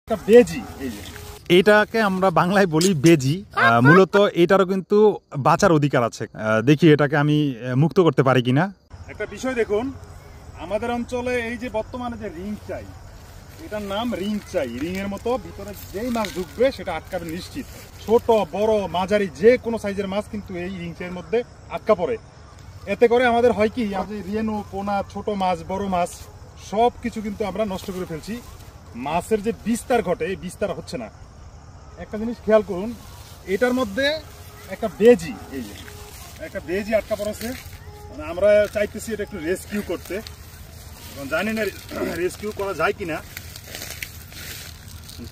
একটা বেজি, এটাকে আমরা বাংলায় বলি বেজি। মূলত এটারও কিন্তু বাঁচার অধিকার আছে। দেখি এটাকে আমি মুক্ত করতে পারি কিনা। একটা বিষয় দেখুন, আমাদের অঞ্চলে এই যে বর্তমানে যে রিং চাই, এটার নাম রিং চাই। রিং এর মতো ভিতরে যেই মাছ ঢুকবে সেটা আটকাবে নিশ্চিত। ছোট বড় মাঝারি যে কোনো সাইজের মাছ কিন্তু এই রিং চাইয়ের মধ্যে আটকা পড়ে। এতে করে আমাদের হয় কি, রেনু পোনা ছোট মাছ বড় মাছ সব কিছু কিন্তু আমরা নষ্ট করে ফেলছি। মাছের যে বিস্তার ঘটে, এই বিস্তার হচ্ছে না। একটা জিনিস খেয়াল করুন, এটার মধ্যে একটা বেজি, এই যে একটা বেজি আটকা পড়েছে। মানে আমরা চাইতেছি এটা একটু রেস্কিউ করতে, জানি না রেস্কিউ করা যায় কিনা।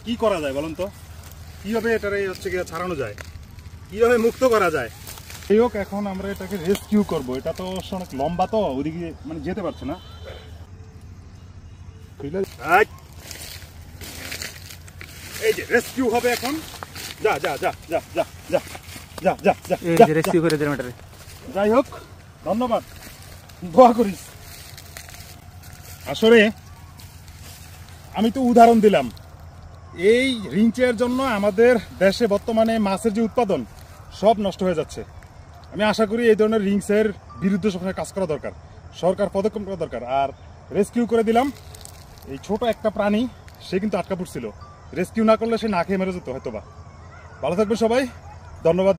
কি করা যায় বলুন তো, কিভাবে এটারে হচ্ছে গিয়ে ছাড়ানো যায়, কিভাবে মুক্ত করা যায়। এই হোক, এখন আমরা এটাকে রেস্কিউ করব। এটা তো অনেক লম্বা, তো ওদিকে মানে যেতে পারছে না। এই যে রেস্কিউ হবে এখন। যা যা যা যা যা যা যা যা যা এই যে রেস্কিউ করে দিলাম এটারে। যাই হোক, ধন্যবাদ, দোয়া করিস। আসলে আমি তো উদাহরণ দিলাম। এই রিংচের জন্য আমাদের দেশে বর্তমানে মাছের যে উৎপাদন সব নষ্ট হয়ে যাচ্ছে। আমি আশা করি এই ধরনের রিংসের বিরুদ্ধে সবসময় কাজ করা দরকার, সরকার পদক্ষেপ করা দরকার। আর রেস্কিউ করে দিলাম। এই ছোট একটা প্রাণী, সে কিন্তু আটকা পড়ছিল। রেস্কিউ না করলে সে না খেয়ে মেরে যেত হয়তো বা। ভালো থাকবে সবাই, ধন্যবাদ।